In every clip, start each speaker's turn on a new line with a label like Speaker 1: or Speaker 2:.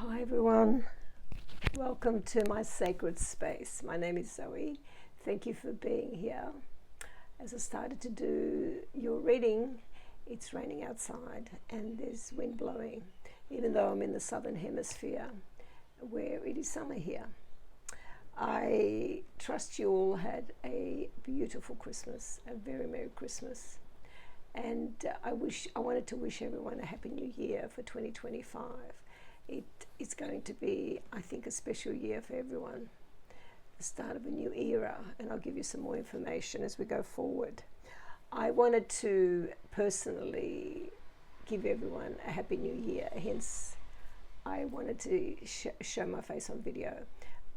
Speaker 1: Hi everyone, welcome to my sacred space. My name is Zoe. Thank you for being here. As I started to do your reading, it's raining outside and there's wind blowing, even though I'm in the southern hemisphere where it is summer here. I trust you all had a beautiful Christmas, a very Merry Christmas. And I wanted to wish everyone a Happy New Year for 2025. It's going to be, I think, a special year for everyone, the start of a new era, and I'll give you some more information as we go forward. I wanted to personally give everyone a Happy New Year, hence I wanted to show my face on video,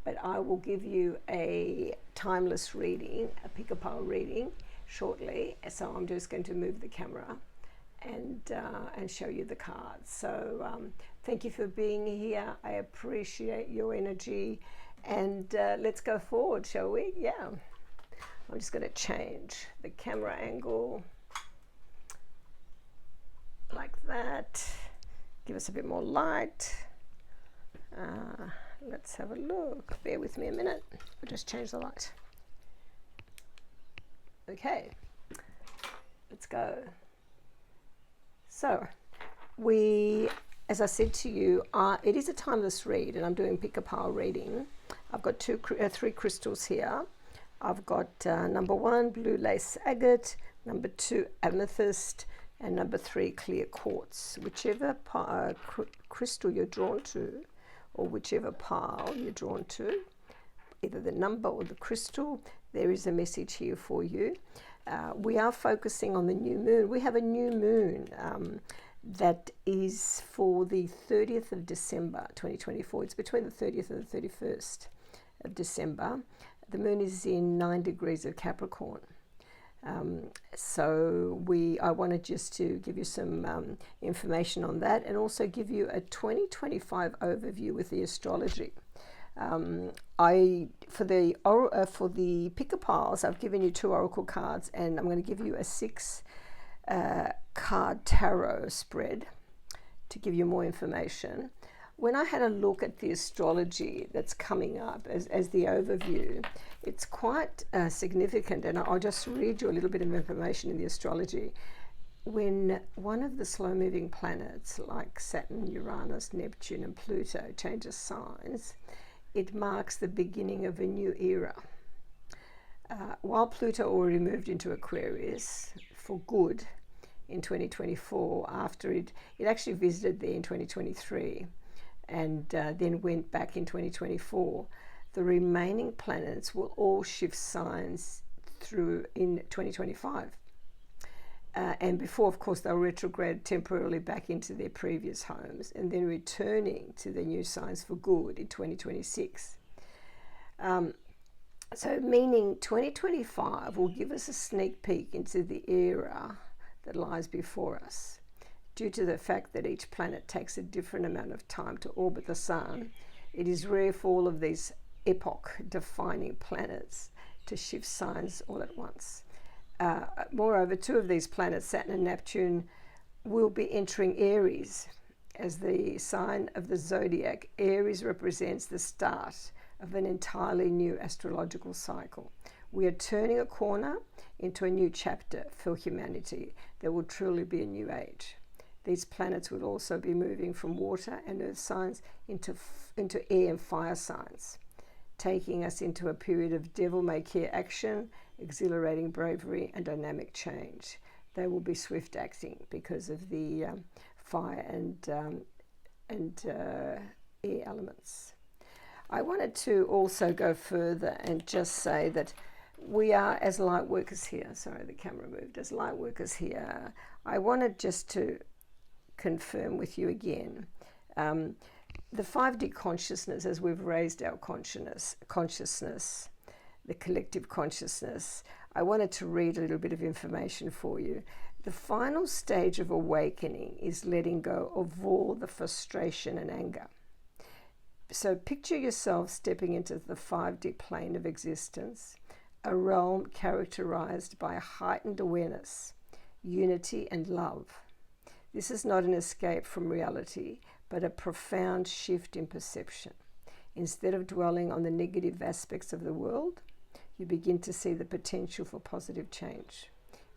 Speaker 1: but I will give you a timeless reading, a pick-a-pile reading shortly, so I'm just going to move the camera and show you the cards. So thank you for being here. I appreciate your energy, and let's go forward, shall we? Yeah. I'm just going to change the camera angle like that. Give us a bit more light. Let's have a look. Bear with me a minute. I'll just change the light. Okay. Let's go. So, as I said to you, it is a timeless read, and I'm doing pick-a-pile reading. I've got three crystals here. I've got number 1, blue lace agate, number 2, amethyst, and number 3, clear quartz. Whichever crystal you're drawn to, or whichever pile you're drawn to, either the number or the crystal, there is a message here for you. We are focusing on the new moon. We have a new moon that is for the 30th of December 2024. It's between the 30th and the 31st of December. The moon is in 9 degrees of Capricorn. I wanted just to give you some information on that, and also give you a 2025 overview with the astrology. For the pick-a-piles, I've given you 2 oracle cards, and I'm going to give you a 6 card tarot spread to give you more information. When I had a look at the astrology that's coming up as the overview, it's quite significant, and I'll just read you a little bit of information in the astrology. When one of the slow-moving planets like Saturn, Uranus, Neptune, and Pluto changes signs, it marks the beginning of a new era. While Pluto already moved into Aquarius for good in 2024, after it actually visited there in 2023 and then went back in 2024, the remaining planets will all shift signs through in 2025. And before, of course, they'll retrograde temporarily back into their previous homes, and then returning to their new signs for good in 2026. So meaning 2025 will give us a sneak peek into the era that lies before us. Due to the fact that each planet takes a different amount of time to orbit the sun, it is rare for all of these epoch-defining planets to shift signs all at once. Moreover, 2 of these planets, Saturn and Neptune, will be entering Aries as the sign of the zodiac. Aries represents the start of an entirely new astrological cycle. We are turning a corner into a new chapter for humanity. There will truly be a new age. These planets will also be moving from water and earth signs into air and fire signs, taking us into a period of devil-may-care action, exhilarating bravery, and dynamic change. They will be swift acting because of the fire and air elements. I wanted to also go further and just say that we are, as light workers here, sorry, the camera moved, as light workers here, I wanted just to confirm with you again, the 5D consciousness, as we've raised our consciousness, the collective consciousness, I wanted to read a little bit of information for you. The final stage of awakening is letting go of all the frustration and anger. So picture yourself stepping into the 5D plane of existence, a realm characterized by heightened awareness, unity, and love. This is not an escape from reality, but a profound shift in perception. Instead of dwelling on the negative aspects of the world, you begin to see the potential for positive change.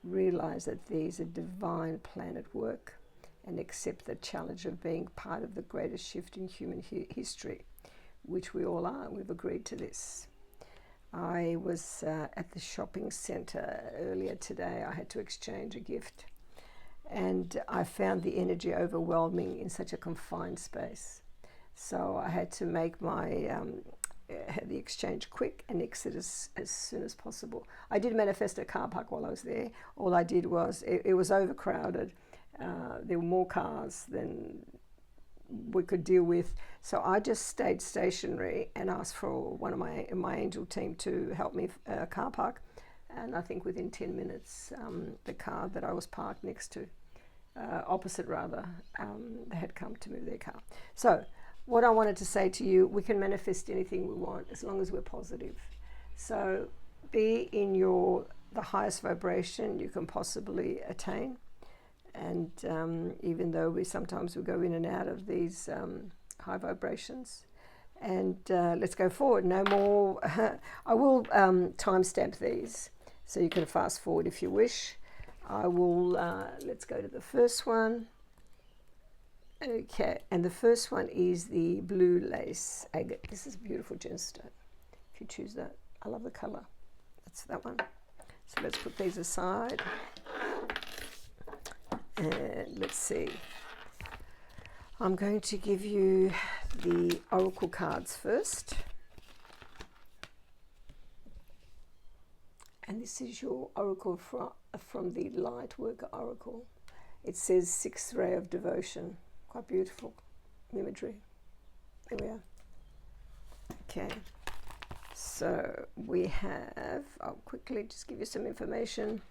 Speaker 1: Realize that there is a divine plan at work and accept the challenge of being part of the greatest shift in human history, which we all are. We've agreed to this. I was at the shopping centre earlier today. I had to exchange a gift, and I found the energy overwhelming in such a confined space. So I had to make my the exchange quick and exit as soon as possible. I did manifest a car park while I was there. All I did was, it was overcrowded. There were more cars than we could deal with. So I just stayed stationary and asked for one of my angel team to help me car park. And I think within 10 minutes, the car that I was parked next to, opposite rather, they had come to move their car. So what I wanted to say to you, we can manifest anything we want as long as we're positive. So be in the highest vibration you can possibly attain. And even though we go in and out of these high vibrations, and let's go forward. No more. I will timestamp these, so you can fast forward if you wish. I will. Let's go to the first one. Okay, and the first one is the blue lace agate. This is a beautiful gemstone. If you choose that, I love the color. That's that one. So let's put these aside. And let's see. I'm going to give you the oracle cards first. And this is your oracle from the Lightworker Oracle. It says sixth ray of devotion. Quite beautiful imagery. There we are. Okay. So we have, I'll quickly just give you some information.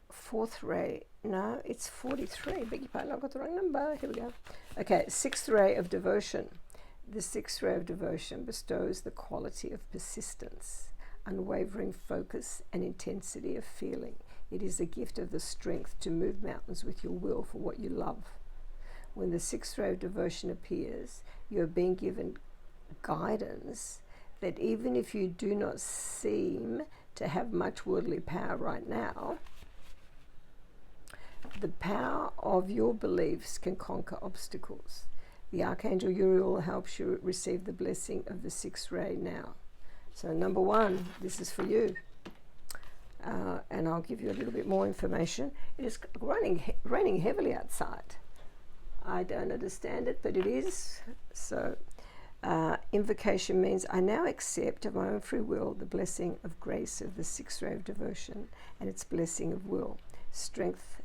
Speaker 1: Fourth ray, no, it's 43, beg your pardon, I've got the wrong number, here we go. Okay, sixth ray of devotion. The sixth ray of devotion bestows the quality of persistence, unwavering focus and intensity of feeling. It is a gift of the strength to move mountains with your will for what you love. When the sixth ray of devotion appears, you are being given guidance that even if you do not seem to have much worldly power right now, the power of your beliefs can conquer obstacles. The Archangel Uriel helps you receive the blessing of the sixth ray now. So number one, this is for you. And I'll give you a little bit more information. It is raining heavily outside. I don't understand it, but it is. So invocation means I now accept of my own free will the blessing of grace of the sixth ray of devotion and its blessing of will, strength,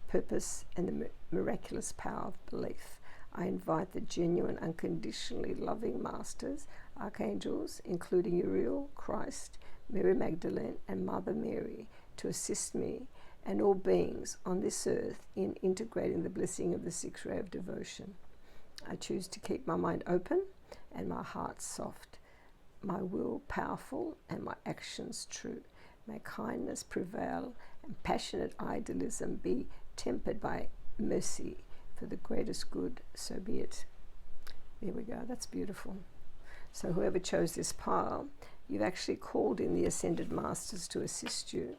Speaker 1: purpose, and the miraculous power of belief. I invite the genuine, unconditionally loving masters, archangels, including Uriel, Christ, Mary Magdalene, and Mother Mary, to assist me and all beings on this earth in integrating the blessing of the sixth ray of devotion. I choose to keep my mind open and my heart soft, my will powerful and my actions true. May kindness prevail and passionate idealism be tempered by mercy for the greatest good, so be it. There we go, that's beautiful. So whoever chose this pile, you've actually called in the Ascended Masters to assist you,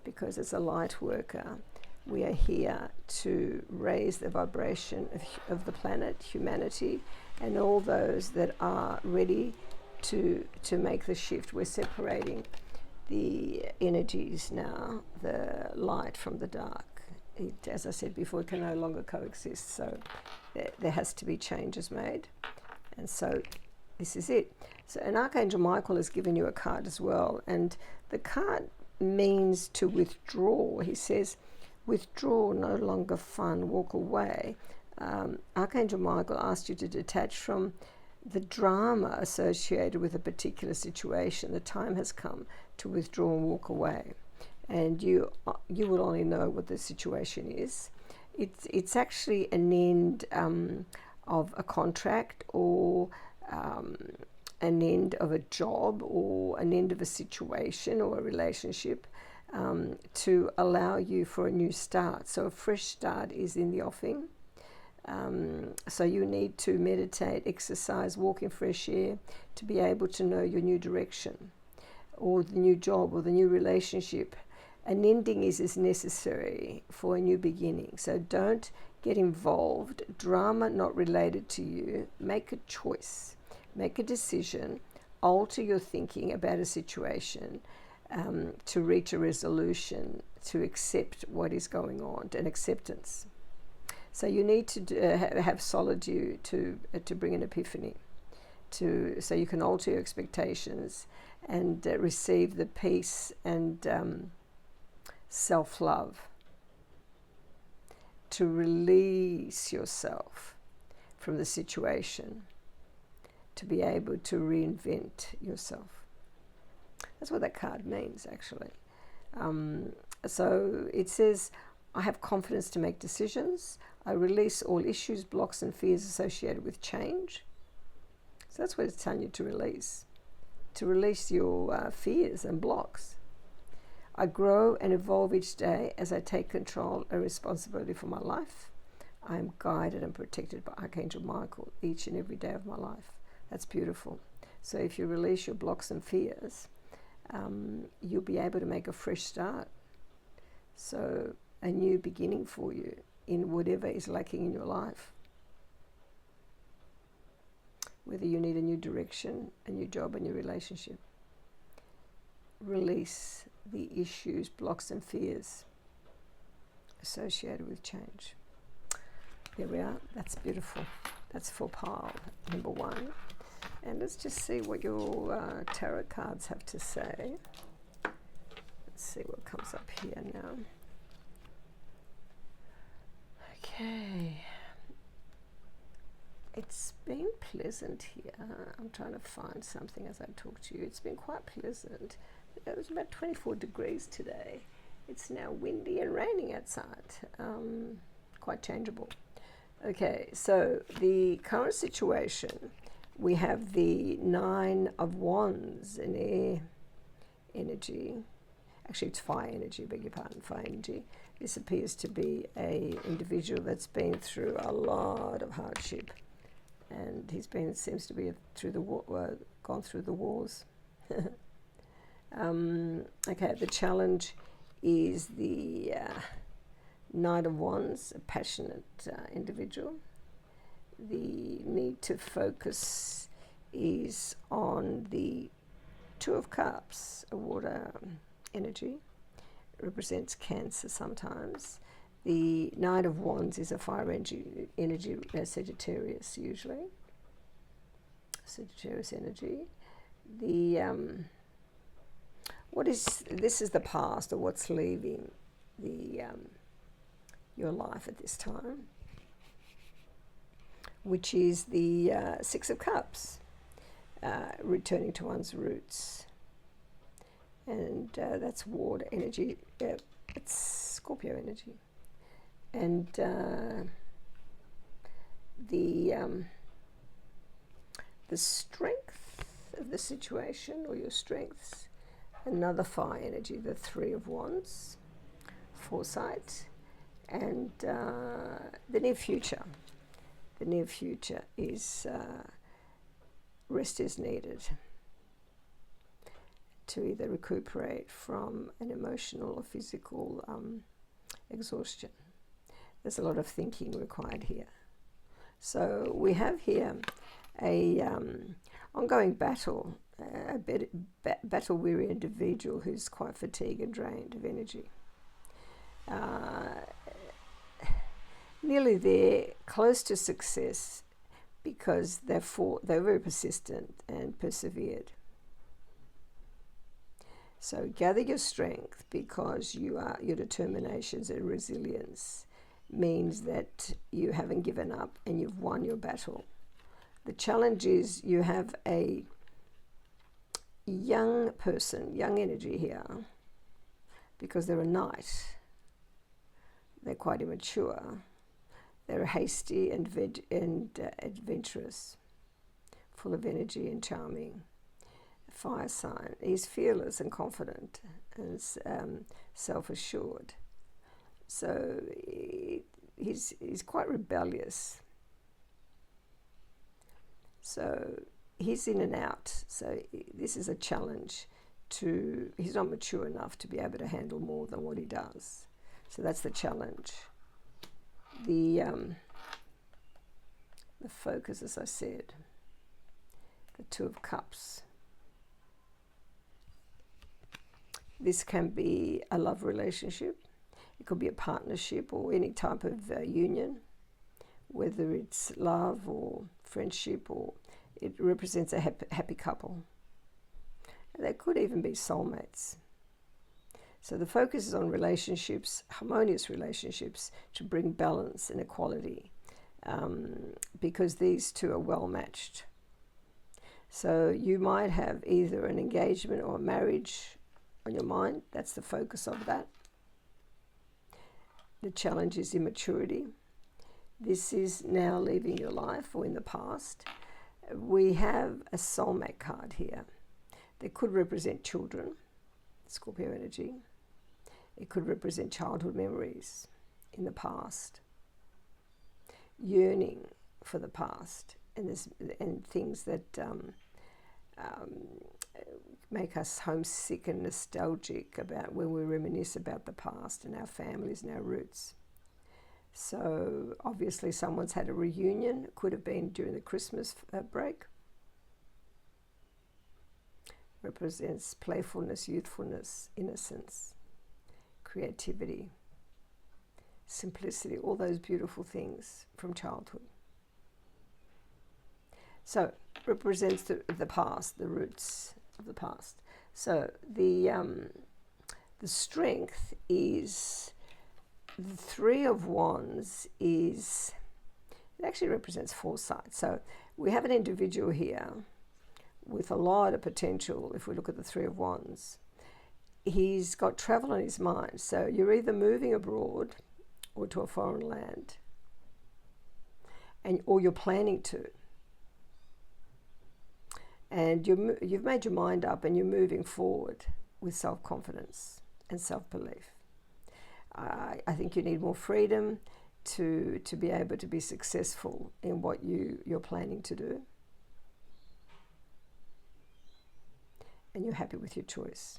Speaker 1: because as a light worker, we are here to raise the vibration of the planet, humanity, and all those that are ready to make the shift. We're separating the energies now, the light from the dark. It, as I said before, it can no longer coexist, so there has to be changes made. And so this is it. So an Archangel Michael has given you a card as well, and the card means to withdraw. He says, withdraw, no longer fun, walk away. Archangel Michael asked you to detach from the drama associated with a particular situation. The time has come to withdraw and walk away. And you will only know what the situation is. It's actually an end of a contract, or an end of a job, or an end of a situation or a relationship. to allow you for a new start. So a fresh start is in the offing. So you need to meditate, exercise, walk in fresh air to be able to know your new direction, or the new job, or the new relationship. An ending is as necessary for a new beginning. So don't get involved. Drama not related to you. Make a choice. Make a decision. Alter your thinking about a situation to reach a resolution, to accept what is going on, and acceptance. So you need to have solitude to bring an epiphany, so you can alter your expectations and receive the peace and self-love, to release yourself from the situation, to be able to reinvent yourself. That's what that card means, actually. So it says, I have confidence to make decisions. I release all issues, blocks, and fears associated with change. So that's what it's telling you to release. To release your fears and blocks. I grow and evolve each day as I take control and responsibility for my life. I am guided and protected by Archangel Michael each and every day of my life. That's beautiful. So if you release your blocks and fears, you'll be able to make a fresh start. So a new beginning for you in whatever is lacking in your life. Whether you need a new direction, a new job, a new relationship. Release the issues, blocks, and fears associated with change. There we are. That's beautiful. That's for pile number 1. And let's just see what your tarot cards have to say. Let's see what comes up here now. Okay. It's been pleasant here. I'm trying to find something as I talk to you. It's been quite pleasant. It was about 24 degrees today. It's now windy and raining outside. Quite changeable. Okay, so the current situation, we have the 9 of Wands in air energy. Actually, it's fire energy, beg your pardon, fire energy. This appears to be an individual that's been through a lot of hardship, and seems to be gone through the wars. Okay, the challenge is the Knight of Wands, a passionate individual. The need to focus is on the Two of Cups, a water energy. It represents Cancer sometimes. The Knight of Wands is a fire energy, Sagittarius usually. Sagittarius energy. This is the past, or what's leaving your life at this time, which is the 6 of Cups, returning to one's roots. And that's water energy, it's Scorpio energy. And the strength of the situation, or your strengths, another fire energy, the 3 of Wands, foresight, and the near future. The near future is rest is needed to either recuperate from an emotional or physical exhaustion. There's a lot of thinking required here. So we have here a ongoing battle, a battle-weary individual who's quite fatigued and drained of energy. Nearly there, close to success, because they're very persistent and persevered. So gather your strength, because your determinations and resilience means that you haven't given up and you've won your battle. The challenge is you have a young person, young energy here, because they're a knight. They're quite immature. They're hasty and adventurous, full of energy and charming. Fire sign. He's fearless and confident and self-assured. So he's quite rebellious. So he's in and out. So this is a challenge he's not mature enough to be able to handle more than what he does. So that's the challenge. The focus, as I said, the Two of Cups. This can be a love relationship. It could be a partnership or any type of union, whether it's love or friendship, or it represents a happy couple. They could even be soulmates. So the focus is on relationships, harmonious relationships, to bring balance and equality, because these two are well matched. So you might have either an engagement or a marriage on your mind. That's the focus of that. The challenge is immaturity. This is now leaving your life or in the past. We have a soulmate card here. That could represent children, Scorpio energy. It could represent childhood memories in the past, yearning for the past, and things that make us homesick and nostalgic about when we reminisce about the past and our families and our roots. So obviously someone's had a reunion. It could have been during the Christmas break. Represents playfulness, youthfulness, innocence, creativity, simplicity, all those beautiful things from childhood. So represents the past, the roots of the past. So the strength is the Three of Wands. It actually represents foresight. So we have an individual here with a lot of potential. If we look at the Three of Wands, he's got travel on his mind. So you're either moving abroad or to a foreign land, or you're planning to, and you've made your mind up and you're moving forward with self-confidence and self-belief. I think you need more freedom to be able to be successful in what you're planning to do. And you're happy with your choice.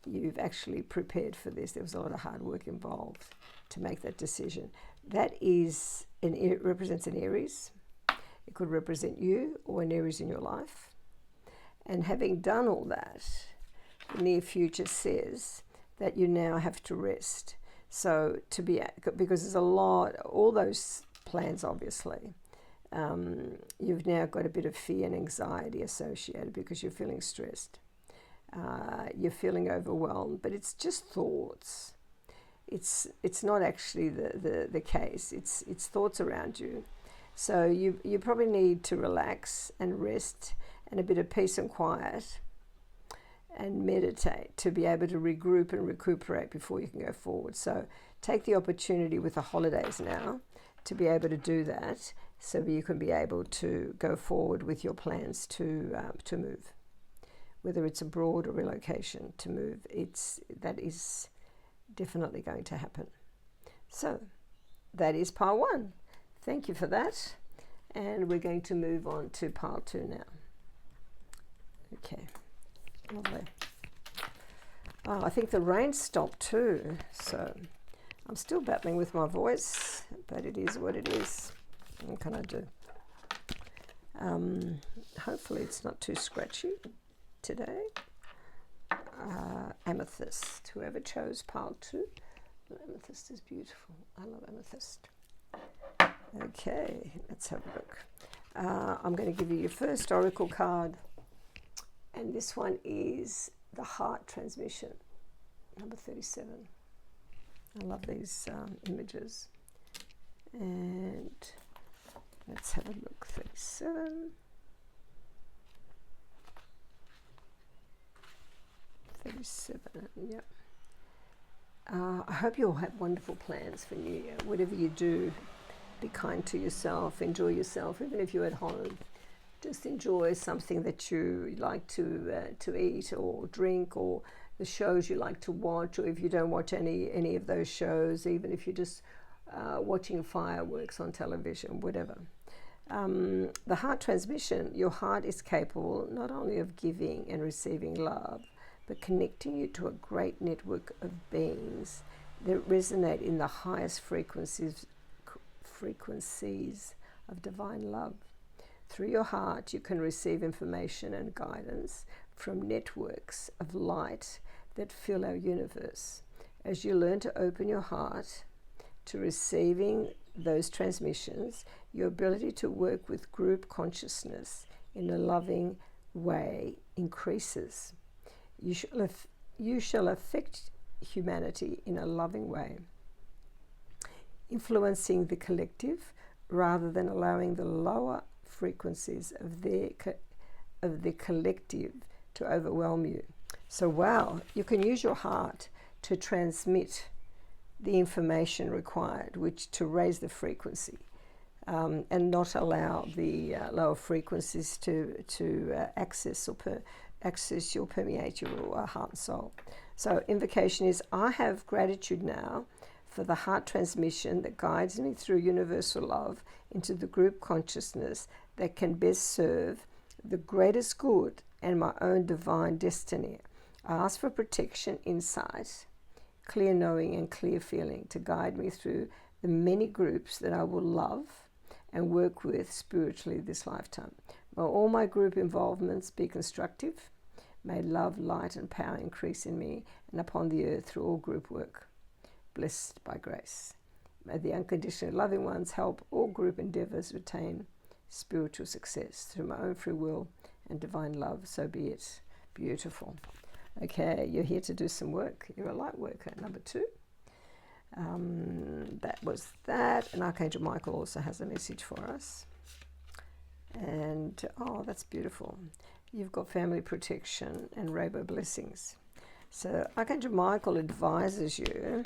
Speaker 1: You've actually prepared for this. There was a lot of hard work involved to make that decision. That it represents an Aries. It could represent you or an Aries in your life. And having done all that, the near future says that you now have to rest. So because there's all those plans obviously. You've now got a bit of fear and anxiety associated because you're feeling stressed. You're feeling overwhelmed, but it's just thoughts. It's not actually the case. It's thoughts around you. So you probably need to relax and rest and a bit of peace and quiet and meditate to be able to regroup and recuperate before you can go forward. So take the opportunity with the holidays now to be able to do that, so you can be able to go forward with your plans to move, whether it's abroad or relocation to move. That is definitely going to happen. So that is pile 1. Thank you for that, and we're going to move on to pile 2 now. Okay, lovely. Oh, I think the rain stopped too, so I'm still battling with my voice, but it is what it is. What can I do? Hopefully it's not too scratchy today. Amethyst. Whoever chose pile 2. Amethyst is beautiful. I love amethyst. Okay, let's have a look. I'm going to give you your first oracle card, and this one is the Heart Transmission, number 37. I love these images. And let's have a look. 37. 37, yep. I hope you all have wonderful plans for New Year. Whatever you do, be kind to yourself, enjoy yourself, even if you're at home. Just enjoy something that you like to eat or drink, or the shows you like to watch, or if you don't watch any of those shows, even if you're just watching fireworks on television, whatever. The heart transmission, your heart is capable not only of giving and receiving love, but connecting you to a great network of beings that resonate in the highest frequencies of divine love. Through your heart, you can receive information and guidance from networks of light that fill our universe. As you learn to open your heart to receiving those transmissions, your ability to work with group consciousness in a loving way increases. You shall affect humanity in a loving way, influencing the collective rather than allowing the lower frequencies of the collective to overwhelm you. So wow, you can use your heart to transmit the information required, which to raise the frequency, and not allow the lower frequencies to access or permeate your heart and soul. So invocation is, I have gratitude now for the heart transmission that guides me through universal love into the group consciousness that can best serve the greatest good and my own divine destiny. I ask for protection, insight, clear knowing and clear feeling to guide me through the many groups that I will love and work with spiritually this lifetime. May all my group involvements be constructive. May love, light and power increase in me and upon the earth through all group work. Blessed by grace. May the unconditionally loving ones help all group endeavors retain spiritual success through my own free will and divine love. So be it. Beautiful. Okay, you're here to do some work. You're a light worker. Number 2. That was that. And Archangel Michael also has a message for us. And, oh, that's beautiful. You've got family protection and rainbow blessings. So Archangel Michael advises you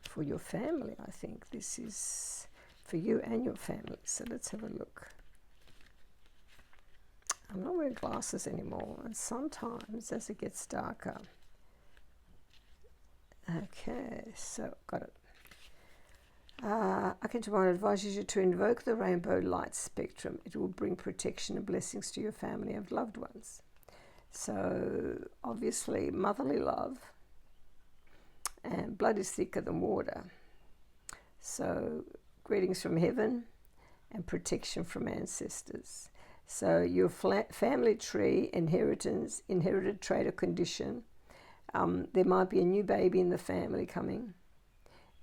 Speaker 1: for your family. I think this is for you and your family. So let's have a look. I'm not wearing glasses anymore, and sometimes as it gets darker. Okay, so got it. Archangel Michael advises you to invoke the rainbow light spectrum. It will bring protection and blessings to your family and loved ones. So obviously motherly love, and blood is thicker than water. So greetings from heaven and protection from ancestors. So your family tree, inherited trait or condition, there might be a new baby in the family coming.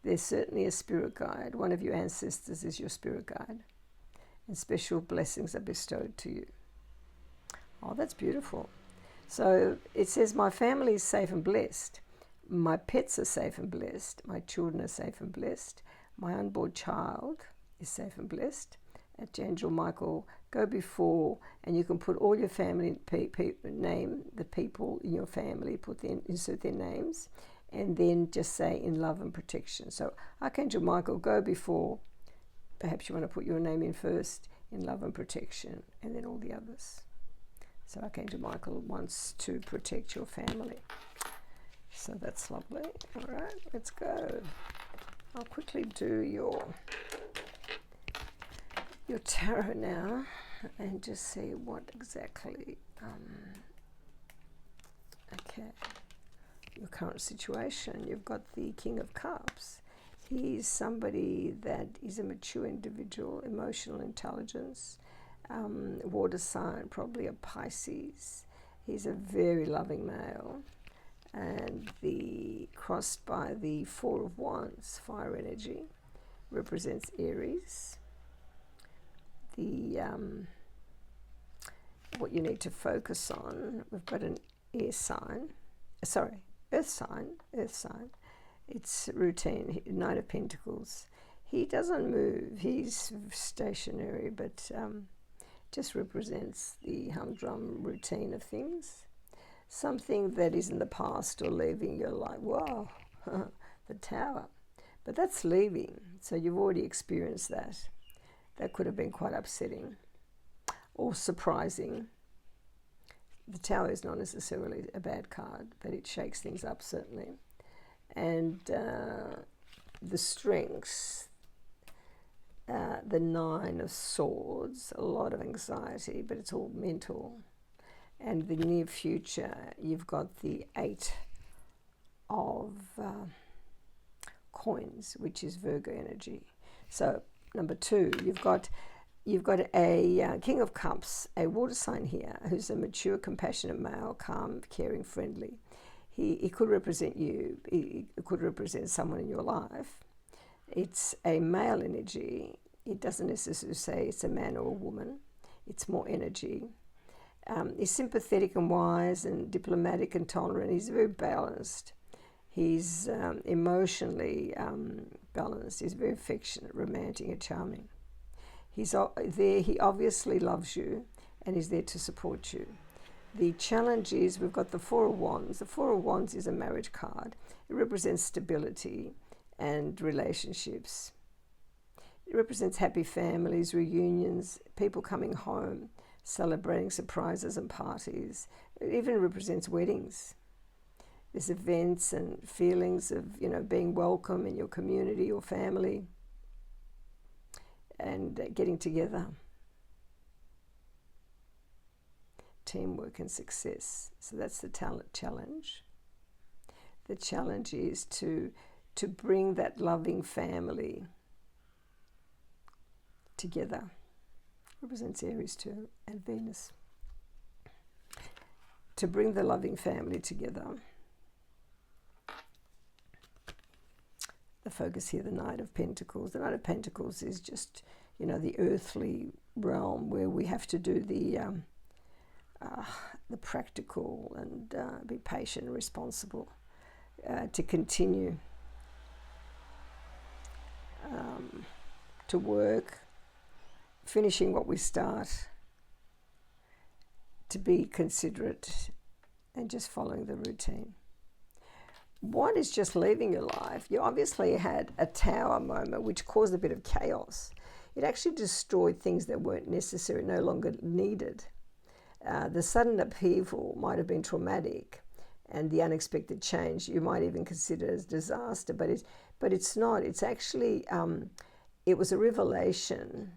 Speaker 1: There's certainly a spirit guide. One of your ancestors is your spirit guide. And special blessings are bestowed to you. Oh, that's beautiful. So it says, my family is safe and blessed. My pets are safe and blessed. My children are safe and blessed. My unborn child is safe and blessed. Archangel Michael, go before, and you can put all your family name, the people in your family, insert their names, and then just say in love and protection. So Archangel Michael, go before. Perhaps you want to put your name in first, in love and protection, and then all the others. So Archangel Michael wants to protect your family. So that's lovely. All right, let's go. I'll quickly do your tarot now and just see what exactly, okay, your current situation. You've got the King of Cups. He's somebody that is a mature individual, emotional intelligence, water sign, probably a Pisces. He's a very loving male. And the crossed by the Four of Wands, fire energy, represents Aries. The what you need to focus on, we've got an earth sign. It's routine, Knight of Pentacles. He doesn't move, he's stationary, but just represents the humdrum routine of things. Something that is in the past or leaving, you're like, wow, the Tower. But that's leaving, so you've already experienced that. That could have been quite upsetting or surprising. The Tower is not necessarily a bad card, but it shakes things up certainly. And the strengths, the Nine of Swords, a lot of anxiety, but it's all mental. And the near future, you've got the Eight of Coins, which is Virgo energy. So number 2, you've got a King of Cups, a water sign here, who's a mature, compassionate male, calm, caring, friendly. He could represent you. He could represent someone in your life. It's a male energy. It doesn't necessarily say it's a man or a woman. It's more energy. He's sympathetic and wise and diplomatic and tolerant. He's very balanced. He's emotionally balanced. He's very affectionate, romantic, and charming. He's there. He obviously loves you, and he's there to support you. The challenge is we've got the Four of Wands. The Four of Wands is a marriage card. It represents stability and relationships. It represents happy families, reunions, people coming home, celebrating surprises and parties. It even represents weddings. There's events and feelings of, being welcome in your community or family and getting together. Teamwork and success. So that's the challenge. The challenge is to bring that loving family together. Represents Aries too, and Venus. To bring the loving family together. The focus here, the Knight of Pentacles. The Knight of Pentacles is just, the earthly realm where we have to do the practical and be patient and responsible to continue to work, finishing what we start, to be considerate and just following the routine. One is just leaving your life. You obviously had a Tower moment which caused a bit of chaos. It actually destroyed things that weren't necessary, no longer needed. The sudden upheaval might have been traumatic, and the unexpected change you might even consider as disaster, but it's not. It's actually, it was a revelation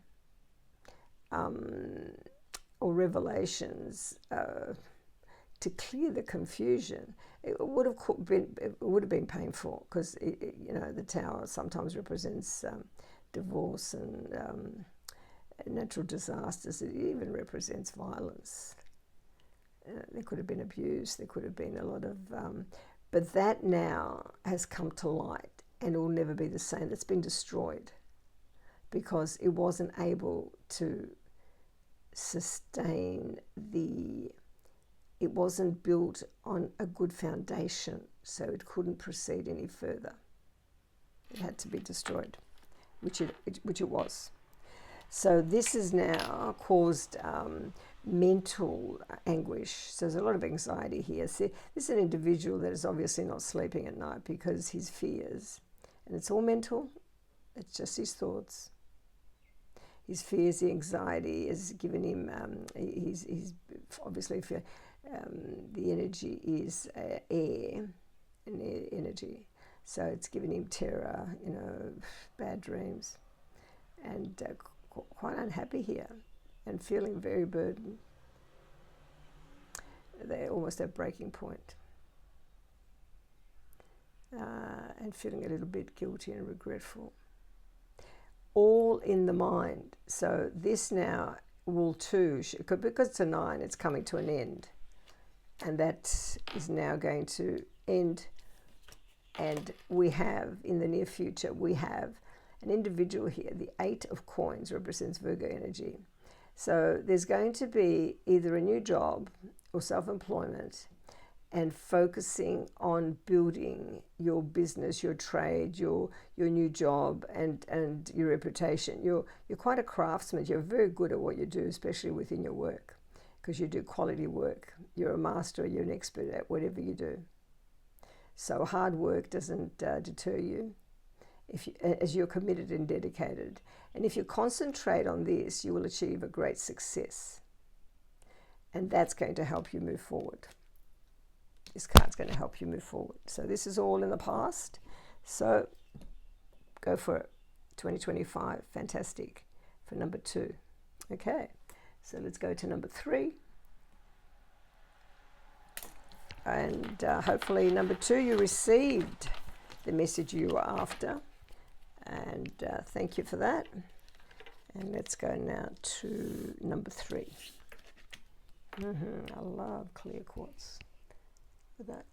Speaker 1: or revelations to clear the confusion. It would have been painful because the Tower sometimes represents divorce and natural disasters. It even represents violence. There could have been abuse. There could have been a lot of, but that now has come to light, and it will never be the same. It's been destroyed because it wasn't able to sustain it wasn't built on a good foundation, so it couldn't proceed any further. It had to be destroyed, which it was. So this has now caused mental anguish. So there's a lot of anxiety here. See, this is an individual that is obviously not sleeping at night because his fears, and it's all mental. It's just his thoughts. His fears, the anxiety has given him, he's obviously, the energy is air, and air energy. So it's given him terror, bad dreams, and quite unhappy here and feeling very burdened. They're almost at breaking point. And feeling a little bit guilty and regretful. All in the mind. So this now will too, because it's a 9, it's coming to an end. And that is now going to end. And we have, in the near future, we have an individual here. The 8 of Coins represents Virgo energy. So there's going to be either a new job or self-employment, and focusing on building your business, your trade, your new job, and your reputation. You're quite a craftsman. You're very good at what you do, especially within your work, because you do quality work. You're a master. You're an expert at whatever you do. So hard work doesn't deter you, as you're committed and dedicated. And if you concentrate on this, you will achieve a great success. And that's going to help you move forward. This card's going to help you move forward. So this is all in the past. So go for it. 2025, fantastic for number 2. Okay, so let's go to number 3. And hopefully number 2, you received the message you were after. And thank you for that. And let's go now to number 3. I love clear quartz. Look at that,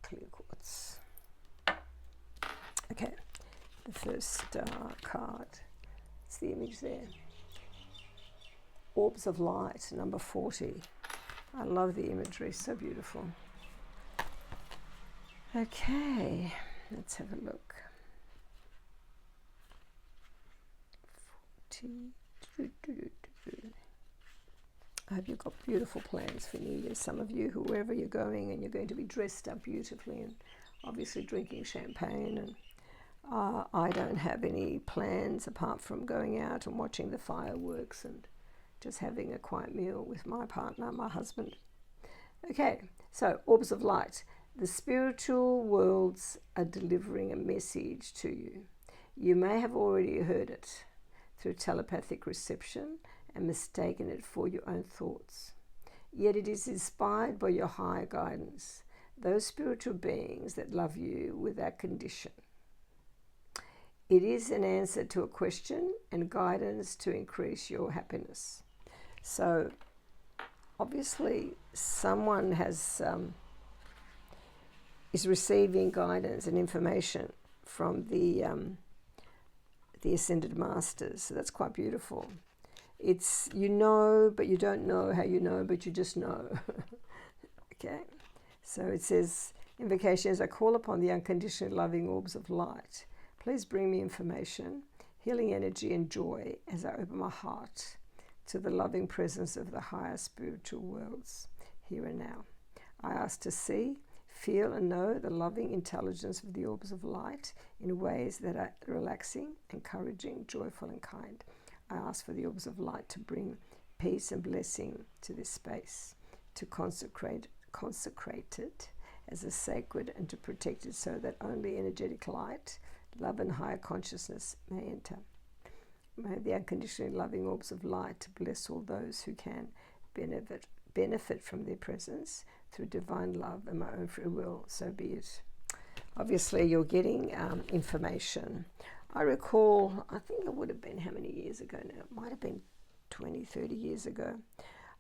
Speaker 1: clear quartz. Okay, the first card, it's the image there. Orbs of light, number 40. I love the imagery, so beautiful. Okay, let's have a look. 40. I hope you've got beautiful plans for New Year. Some of you, whoever you're going, and you're going to be dressed up beautifully and obviously drinking champagne. And I don't have any plans apart from going out and watching the fireworks and just having a quiet meal with my partner, my husband. Okay, so orbs of light. The spiritual worlds are delivering a message to you. You may have already heard it through telepathic reception and mistaken it for your own thoughts. Yet it is inspired by your higher guidance, those spiritual beings that love you without condition. It is an answer to a question and guidance to increase your happiness. So obviously someone has is receiving guidance and information from the Ascended Masters. So that's quite beautiful. It's you know, but you don't know how you know, but you just know. Okay, so it says, invocation as I call upon the unconditionally loving orbs of light. Please bring me information, healing energy and joy as I open my heart to the loving presence of the higher spiritual worlds here and now. I ask to see, feel and know the loving intelligence of the orbs of light in ways that are relaxing, encouraging, joyful and kind. I ask for the orbs of light to bring peace and blessing to this space, to consecrate it as a sacred and to protect it so that only energetic light, love and higher consciousness may enter. May the unconditionally loving orbs of light bless all those who can benefit from their presence through divine love and my own free will, so be it. Obviously you're getting information. I recall, I think it would have been how many years ago now? It might have been 20, 30 years ago.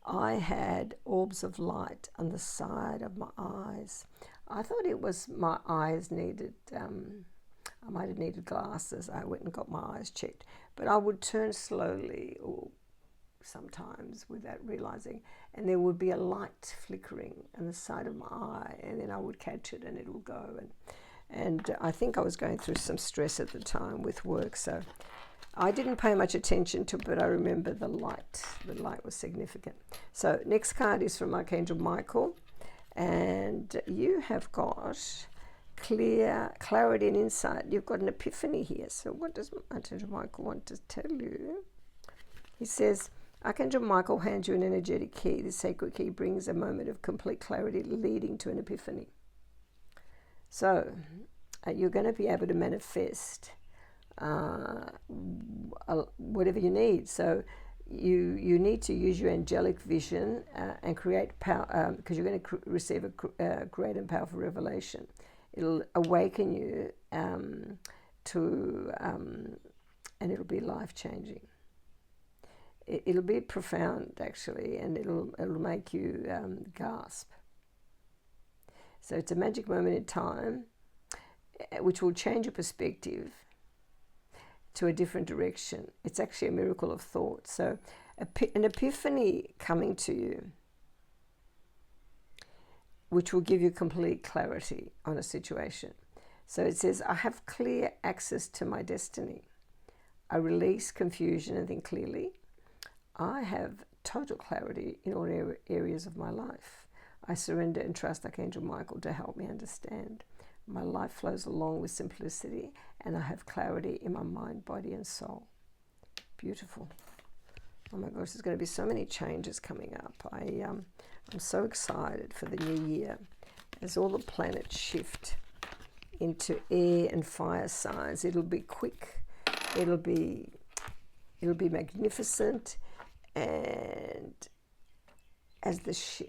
Speaker 1: I had orbs of light on the side of my eyes. I thought it was my eyes needed, I might have needed glasses. I went and got my eyes checked. But I would turn slowly or sometimes without realizing, and there would be a light flickering on the side of my eye, and then I would catch it and it would go. And I think I was going through some stress at the time with work, so I didn't pay much attention to it, but I remember the light. The light was significant. So next card is from Archangel Michael, and you have got clarity and insight. You've got an epiphany here. So what does Archangel Michael want to tell you? He says, Archangel Michael hands you an energetic key. The sacred key brings a moment of complete clarity leading to an epiphany. So you're going to be able to manifest whatever you need. So you need to use your angelic vision and create power, because you're going to receive a great and powerful revelation. It'll awaken you and it'll be life-changing. It'll be profound, actually, and it'll make you gasp. So it's a magic moment in time which will change your perspective to a different direction. It's actually a miracle of thought. So an epiphany coming to you which will give you complete clarity on a situation. So it says, I have clear access to my destiny. I release confusion and think clearly. I have total clarity in all areas of my life. I surrender and trust Archangel Michael to help me understand. My life flows along with simplicity, and I have clarity in my mind, body, and soul. Beautiful. Oh my gosh, there's going to be so many changes coming up. I'm so excited for the new year as all the planets shift into air and fire signs. It'll be quick. It'll be magnificent. And as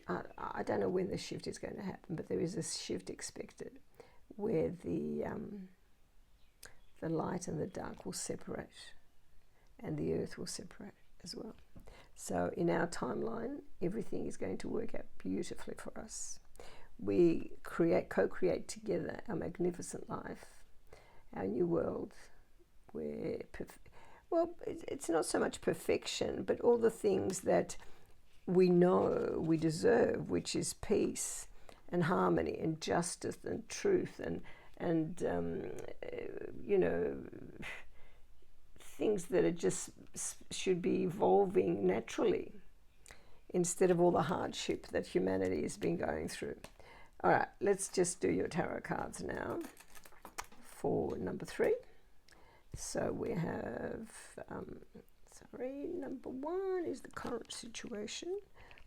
Speaker 1: I don't know when the shift is going to happen, but there is a shift expected where the light and the dark will separate, and the earth will separate as well. So in our timeline, everything is going to work out beautifully for us. We co-create together our magnificent life, our new world, where, it's not so much perfection, but all the things that we know we deserve, which is peace and harmony and justice and truth and things that are just should be evolving naturally instead of all the hardship that humanity has been going through. All right, let's just do your tarot cards now for number 3. So we have, number 1 is the current situation.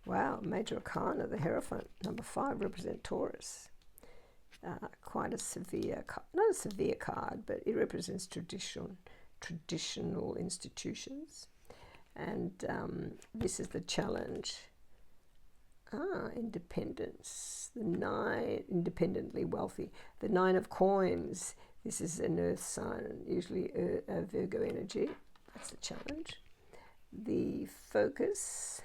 Speaker 1: Wow, Major Arcana, the Hierophant. Number 5 represent Taurus. Quite a severe, not a severe card, but it represents traditional institutions. And this is the challenge. Independence. The 9, independently wealthy. The 9 of Coins. This is an earth sign, usually a Virgo energy. That's the challenge. The focus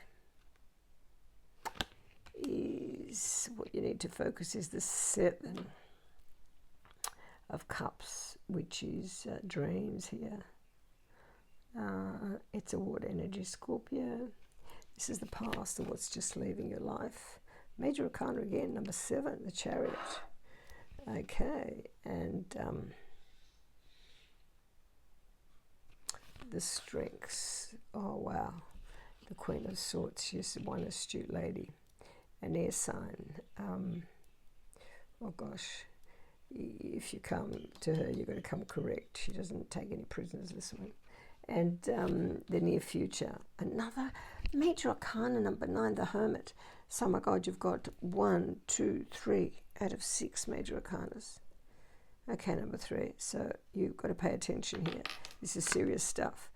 Speaker 1: is, what you need to focus is the 7 of Cups, which is dreams here. It's a water energy, Scorpio. This is the past or what's just leaving your life. Major Arcana again, number 7, the Chariot. Okay, and the strengths. Oh wow, the Queen of Swords. She's one astute lady, an air sign. Oh gosh, if you come to her, you're going to come correct. She doesn't take any prisoners, this one. And the near future. Another Major Arcana, number 9, the Hermit. So, my God, you've got 1, 2, 3 out of 6 Major Arcanas. Okay, number 3. So you've got to pay attention here. This is serious stuff.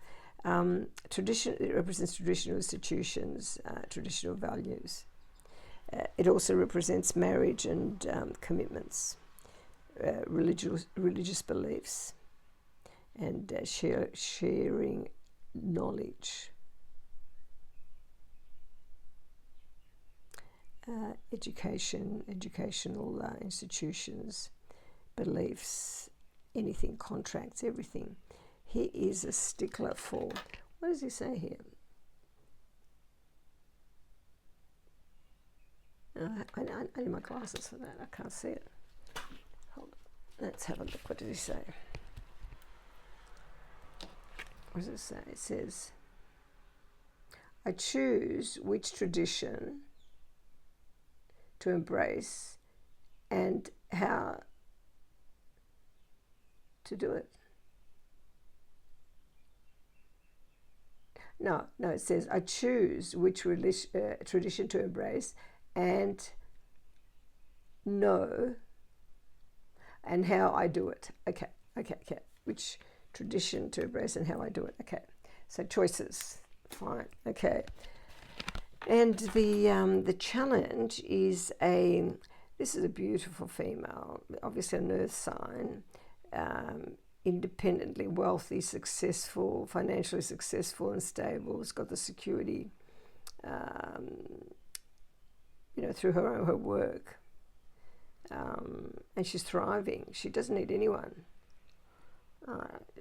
Speaker 1: Tradition. It represents traditional institutions, traditional values. It also represents marriage and commitments, religious beliefs, and sharing knowledge. Educational institutions, beliefs, anything, contracts, everything. He is a stickler for, what does he say here? I need my glasses for that. I can't see it. Hold on. Let's have a look. What did he say? What does it say? It says, I choose which tradition to embrace and how to do it. No, it says, I choose which tradition to embrace and know and how I do it. Okay. Which tradition to embrace and how I do it. Okay. So choices. Fine. Okay. And the challenge is this is a beautiful female, obviously an earth sign, independently wealthy, successful, financially successful and stable. Has got the security, through her work, and she's thriving. She doesn't need anyone.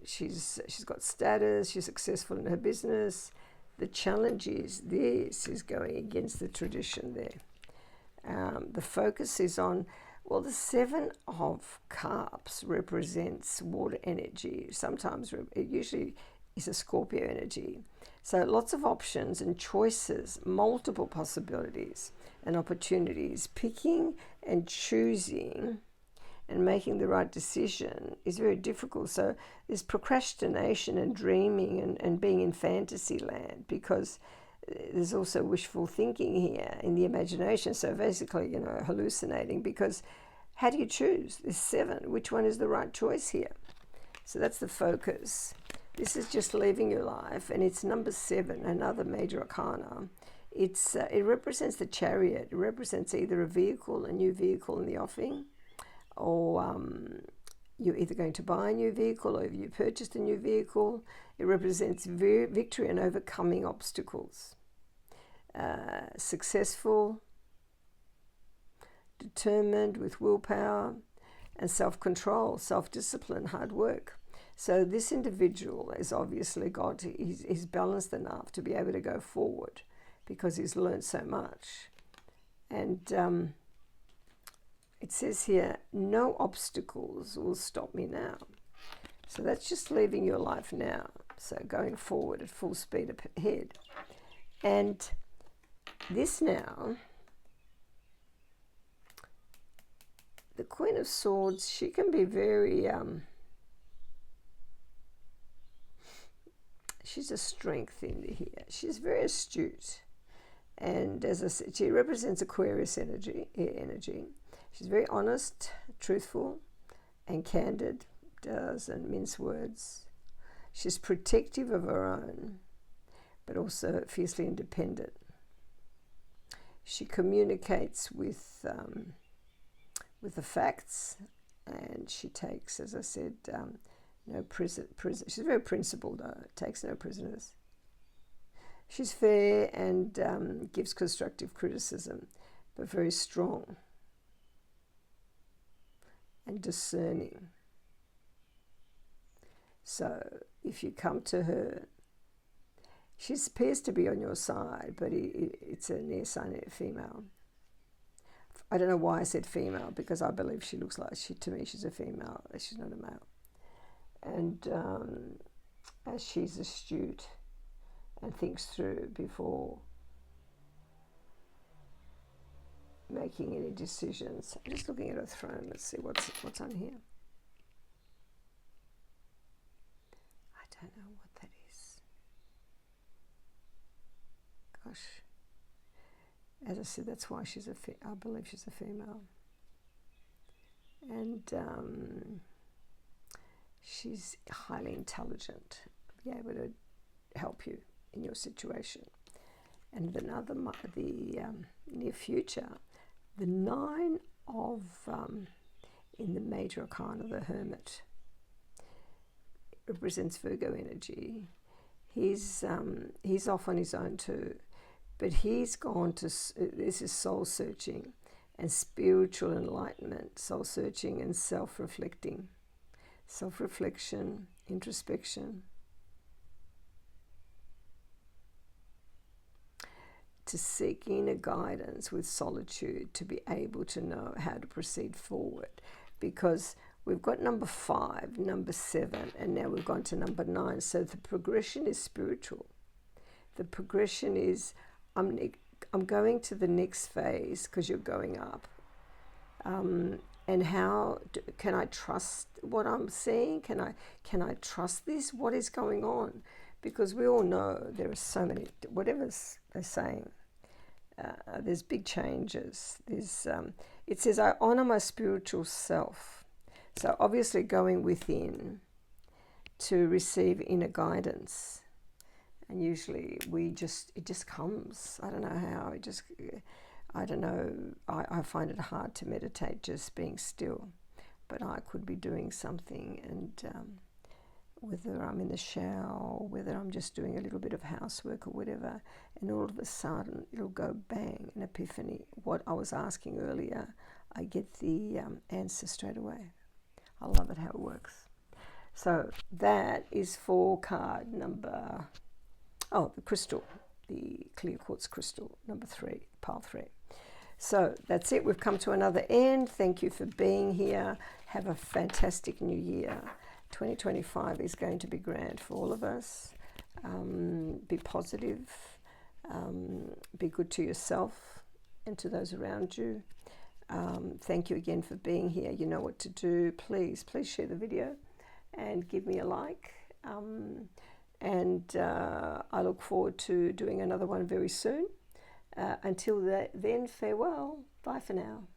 Speaker 1: She's got status. She's successful in her business. The challenge is this is going against the tradition there. The focus is on, the 7 of Cups represents water energy. Sometimes it usually is a Scorpio energy. So lots of options and choices, multiple possibilities and opportunities, picking and choosing and making the right decision is very difficult. So there's procrastination and dreaming and being in fantasy land, because there's also wishful thinking here in the imagination. So basically, hallucinating, because how do you choose? There's 7. Which one is the right choice here? So that's the focus. This is just leaving your life, and it's number 7, another major arcana. It represents the Chariot. It represents either a new vehicle in the offing, or you're either going to buy a new vehicle, or you purchased a new vehicle. It represents victory and overcoming obstacles. Successful, determined, with willpower and self-control, self-discipline, hard work. So this individual has obviously he's balanced enough to be able to go forward, because he's learned so much. And it says here, no obstacles will stop me now. So that's just leaving your life now. So going forward at full speed ahead. And this now, the Queen of Swords, she can be very, she's a strength in here. She's very astute. And as I said, she represents Aquarius energy. She's very honest, truthful, and candid, doesn't mince words. She's protective of her own, but also fiercely independent. She communicates with the facts, and she takes, as I said, no prison. She's very principled, though. Takes no prisoners. She's fair and gives constructive criticism, but very strong and discerning. So if you come to her, she appears to be on your side, but it's a near sign female. I don't know why I said female, because I believe she looks like, to me, she's a female. She's not a male. And as she's astute and thinks through before making any decisions. I'm just looking at her throne. Let's see what's on here. I don't know what that is. Gosh. As I said, that's why I believe she's a female. And she's highly intelligent, be able to help you in your situation. And the near future, the 9 of in the major arcana, the Hermit, represents Virgo energy. He's off on his own too, but he's gone to, this is soul searching and spiritual enlightenment, soul searching and self-reflecting, self-reflection, introspection, to seek inner guidance with solitude, to be able to know how to proceed forward. Because we've got number 5, number 7, and now we've gone to number 9. So the progression is spiritual. The progression is, I'm going to the next phase, because you're going up. And how can I trust what I'm seeing? Can I trust this? What is going on? Because we all know there are so many, whatever they're saying, there's big changes. It says, I honor my spiritual self. So obviously going within to receive inner guidance. And usually it just comes. I don't know how, I don't know. I find it hard to meditate just being still. But I could be doing something, and whether I'm in the shower, or whether I'm just doing a little bit of housework or whatever, and all of a sudden it'll go bang, an epiphany. What I was asking earlier, I get the answer straight away. I love it how it works. So that is for card number, the crystal, the clear quartz crystal, number 3, pile 3. So that's it. We've come to another end. Thank you for being here. Have a fantastic new year. 2025 is going to be grand for all of us. Be positive. Be good to yourself and to those around you. Thank you again for being here. You know what to do. Please share the video and give me a like. I look forward to doing another one very soon. Until then, farewell. Bye for now.